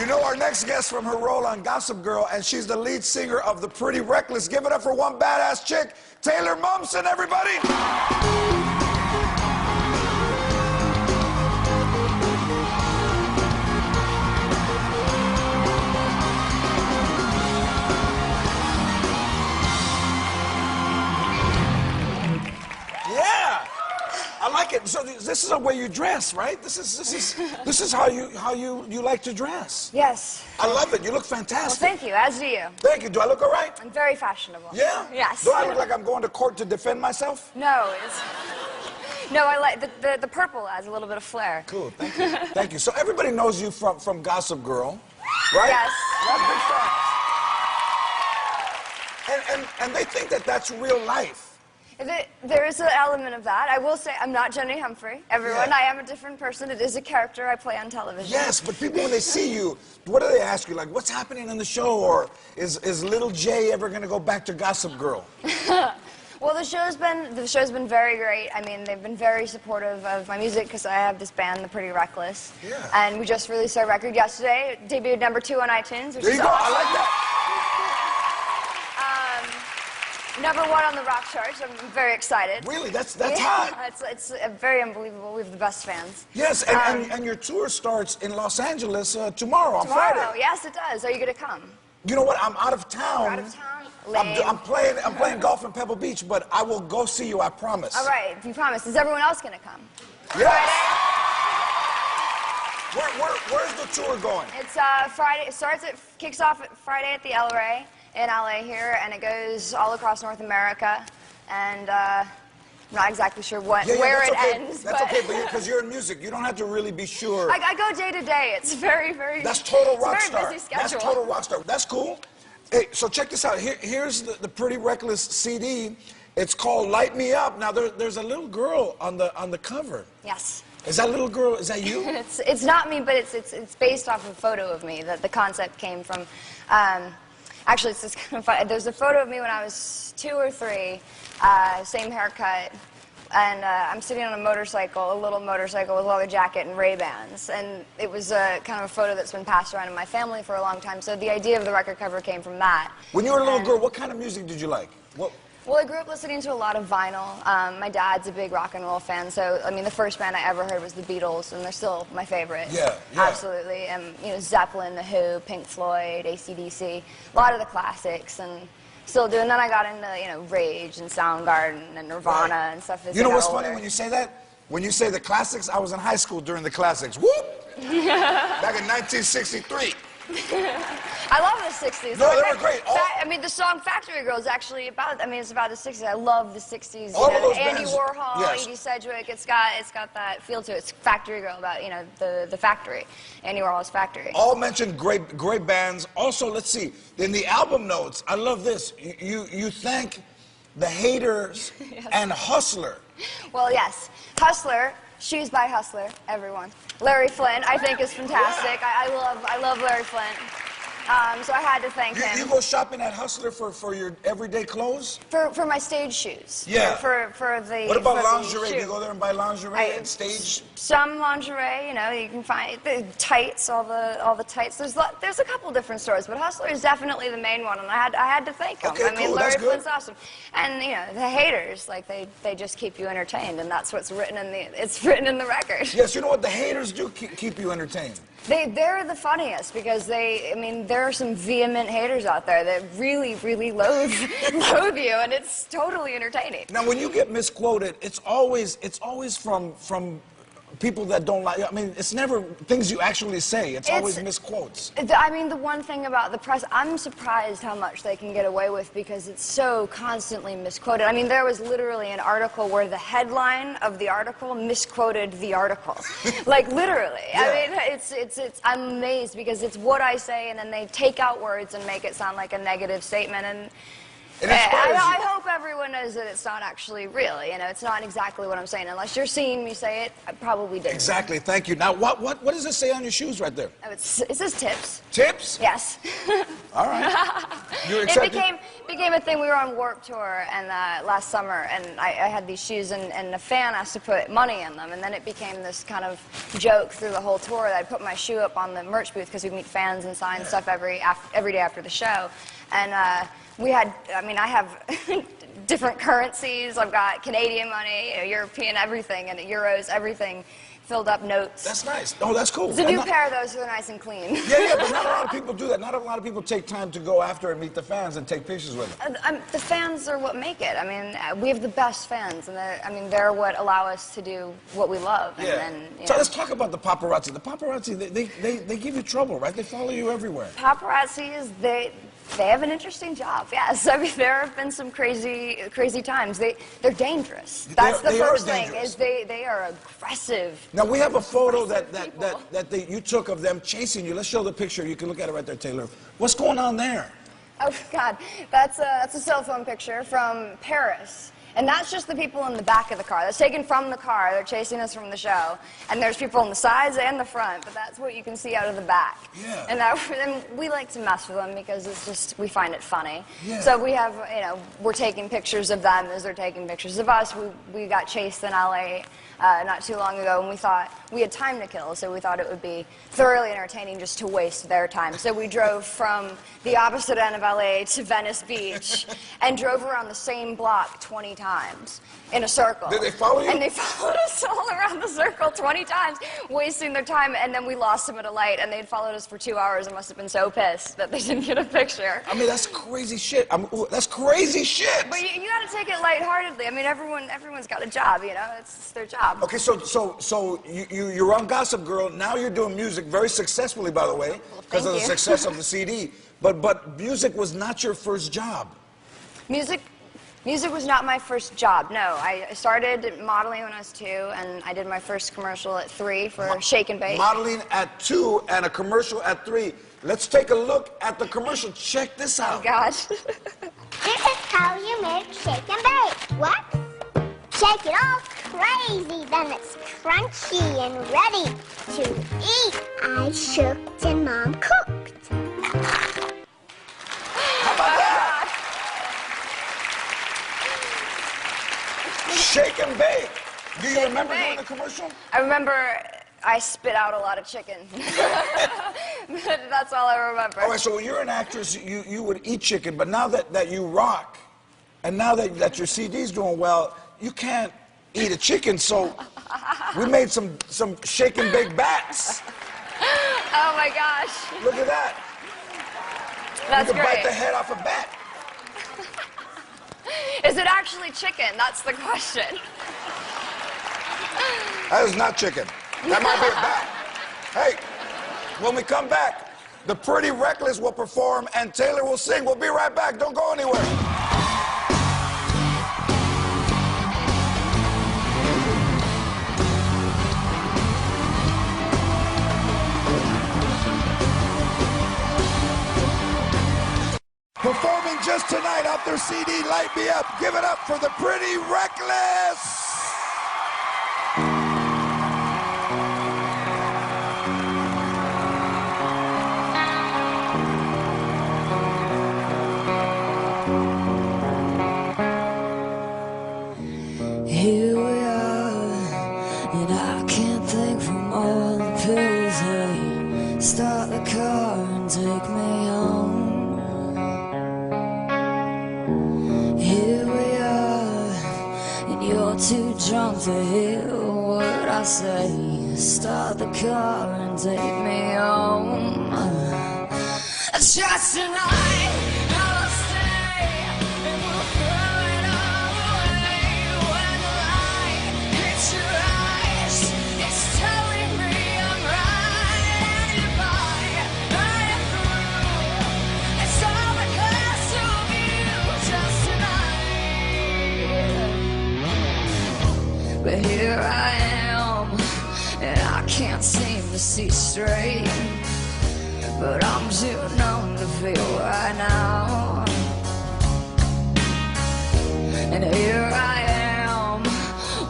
You know our next guest from her role on Gossip Girl, and she's the lead singer of the Pretty Reckless. Give it up for one badass chick, Taylor Momsen, everybody! I like it. So this is the way you dress, right? This is how you like to dress. Yes. I love it. You look fantastic. Well, thank you. As do you. Thank you. Do I look all right? I'm very fashionable. Yeah? Yes. Do I look like I'm going to court to defend myself? No, no, I like the purple adds a little bit of flair. Cool. Thank you. Thank you. So everybody knows you from Gossip Girl, right? Yes. That's big facts. And they think that that's real life. There is an element of that. I will say I'm not Jenny Humphrey. Everyone, Yeah. I am a different person. It is a character I play on television. Yes, but people, when they see you, what do they ask you? Like, what's happening in the show? Or is little Jay ever going to go back to Gossip Girl? Well, the show's been very great. I mean, they've been very supportive of my music because I have this band, the Pretty Reckless. Yeah. And we just released our record yesterday. It debuted #2 on iTunes. There you go. Awesome. I like that. #1 on the rock charts. I'm very excited. Really? That's hot. It's very unbelievable. We have the best fans. Yes, and your tour starts in Los Angeles tomorrow on Friday. Yes, it does. Are you going to come? You know what? I'm out of town. You're out of town? Lame. I'm playing golf in Pebble Beach, but I will go see you. I promise. All right, you promise. Is everyone else going to come? Yes. Where's the tour going? It's Friday. Kicks off Friday at the El Rey in LA here, and it goes all across North America. And I'm not exactly sure where it ends. That's okay, because you're in music, you don't have to really be sure. I go day to day. It's very. That's total rock star. Very busy schedule. That's total rock star. That's cool. Hey, so check this out. Here's the Pretty Reckless CD. It's called Light Me Up. Now there's a little girl on the cover. Yes. Is that little girl? Is that you? It's not me, but it's based off of a photo of me that the concept came from. Actually, it's just kind of fun. There's a photo of me when I was 2 or 3, same haircut, and I'm sitting on a motorcycle, a little motorcycle with a leather jacket and Ray-Bans, and it was kind of a photo that's been passed around in my family for a long time. So the idea of the record cover came from that. When you were a little girl, what kind of music did you like? Well, I grew up listening to a lot of vinyl. My dad's a big rock and roll fan, so I mean, the first band I ever heard was the Beatles, and they're still my favorite. Yeah. Absolutely. You know, Zeppelin, The Who, Pink Floyd, AC/DC, a lot of the classics, and still do. And then I got into Rage and Soundgarden and Nirvana and stuff. You know what's funny when you say that? When you say the classics, I was in high school during the classics. Whoop! Back in 1963. I love the 60s. No, they were great. I mean, the song Factory Girl is actually about, it's about the 60s. I love the 60s. All of those Andy bands, Warhol, yes. Edie Sedgwick, it's got that feel to it. It's Factory Girl about, the factory. Andy Warhol's factory. All mentioned great bands. Also, let's see, in the album notes, I love this. You thank the haters Yes. and Hustler. Well, yes. Hustler, Shoes by Hustler, everyone. Larry Flynn, I think, is fantastic. I love Larry Flynn. So I had to thank him. You go shopping at Hustler for your everyday clothes? For my stage shoes. Yeah. For the. What about for lingerie? the Do you go there and buy lingerie and stage? Some lingerie, you can find the tights, all the tights. There's a couple different stores, but Hustler is definitely the main one, and I had to thank him. Okay, I mean, cool, Larry that's good. Flynn's awesome, and the haters, they just keep you entertained, and that's what's written in the record. Yes, you know what? The haters do keep you entertained. They're the funniest because there are some vehement haters out there that really loathe you, and it's totally entertaining. Now, when you get misquoted, it's always from people that don't like. I mean, it's never things you actually say. It's always misquotes. I mean, the one thing about the press, I'm surprised how much they can get away with because it's so constantly misquoted. I mean, there was literally an article where the headline of the article misquoted the article. Like, literally. Yeah. I mean, I'm amazed because it's what I say, and then they take out words and make it sound like a negative statement, and I hope everyone knows that it's not actually real. It's not exactly what I'm saying. Unless you're seeing me say it, I probably did. Exactly. Thank you. Now, what does it say on your shoes right there? It says tips. Tips? Yes. All right. You It became a thing. We were on Warped Tour and last summer, and I had these shoes, and a fan asked to put money in them, and then it became this kind of joke through the whole tour that I'd put my shoe up on the merch booth because we'd meet fans and sign stuff every day after the show. And I have different currencies. I've got Canadian money, European everything, and euros, everything. Filled up notes. That's nice. Oh, that's cool. It's a new pair of those, so they're nice and clean. Yeah, but not a lot of people do that. Not a lot of people take time to go after and meet the fans and take pictures with them. The fans are what make it. I mean, we have the best fans, and they're what allow us to do what we love. Yeah. So let's talk about the paparazzi. The paparazzi, they give you trouble, right? They follow you everywhere. Paparazzi they have an interesting job, yes. I mean, there have been some crazy times. They're dangerous. That's the first thing, is they are aggressive. Now, we have a photo that you took of them chasing you. Let's show the picture. You can look at it right there, Taylor. What's going on there? Oh, God. That's a cell phone picture from Paris. And that's just the people in the back of the car. That's taken from the car. They're chasing us from the show. And there's people on the sides and the front, but that's what you can see out of the back. Yeah. And we like to mess with them because it's just, we find it funny. Yeah. So we have, we're taking pictures of them as they're taking pictures of us. We got chased in LA not too long ago, and we thought we had time to kill, so we thought it would be thoroughly entertaining just to waste their time. So we drove from the opposite end of LA to Venice Beach and drove around the same block 20 times in a circle. Did they follow you? And they followed us all around the circle 20 times, wasting their time, and then we lost them at a light, and they'd followed us for 2 hours and must have been so pissed that they didn't get a picture. I mean, that's crazy shit. That's crazy shit. But you gotta take it lightheartedly. I mean, everyone's got a job, it's their job. Okay, so you're on Gossip Girl. Now you're doing music very successfully, by the way, because of the success of the CD. But music was not your first job. Music was not my first job, no. I started modeling when I was 2, and I did my first commercial at 3 for Shake and Bake. Modeling at 2 and a commercial at 3. Let's take a look at the commercial. Check this out. Oh, gosh. This is how you make shake and bake. What? Shake it all crazy, then it's crunchy and ready to eat. I shooked and Mom cooked. How about that? Shake and bake. Do you remember doing the commercial? I remember I spit out a lot of chicken. That's all I remember. All right, so when you're an actress, you would eat chicken, but now that you rock, and now that your CD's doing well, you can't eat a chicken, so we made some shake and bake bats. Oh my gosh. Look at that. That's you can great. bite the head off a bat. Is it actually chicken? That's the question. That is not chicken. That might be a bat. Hey, when we come back, the Pretty Reckless will perform and Taylor will sing. We'll be right back. Don't go anywhere. Performing just tonight off their CD, Light Me Up. Give it up for the Pretty Reckless. Here we are, and I can't think from all the pills. Hey, start the car and take me home. Here we are, and you're too drunk to hear what I say. Start the car and take me home. Just tonight, I'll stay, and we'll throw it all away. When the light hits your eyes, it's telling me I'm right. And if I am through, it's all because of you. Just tonight. But here I am, and I can't seem to see straight. But I'm too numb to feel right now. And here I am,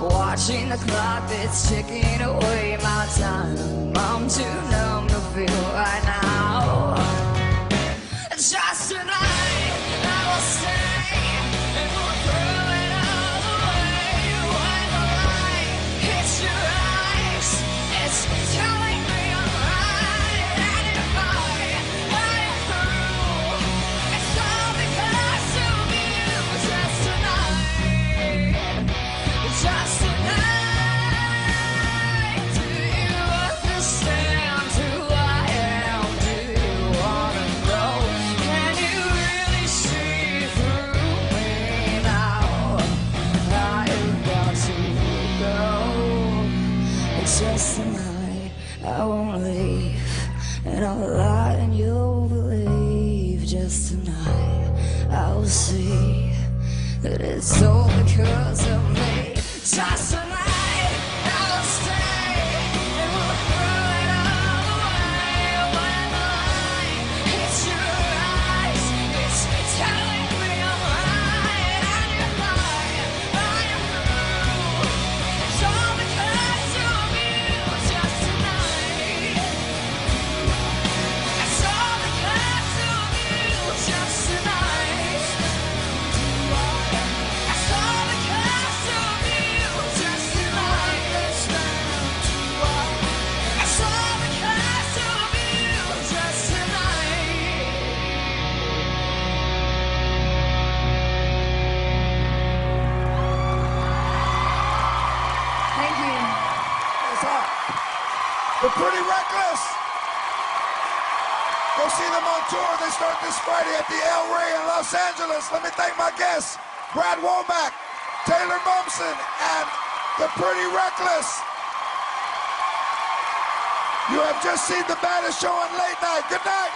watching the clock that's ticking away my time. I'm too numb to feel right now. just tonight. I won't leave, and I'll lie and you'll believe. Just tonight, I'll see that it's all because of me. Just tonight, I'll stay, and we'll throw it all away. When the light hits your eyes, it's telling me I'm right, and you're fine, I am through. It's all because of you. Just tonight, it's all because of you. Just tonight, it's all because of you. Just tonight, it's all because of you. Just tonight. Thank you. What's up? The Pretty Reckless. Go see them on tour. They start this Friday at the El Rey in Los Angeles. Let me thank my guests, Brad Womack, Taylor Momsen, and the Pretty Reckless. You have just seen the baddest show on late night. Good night.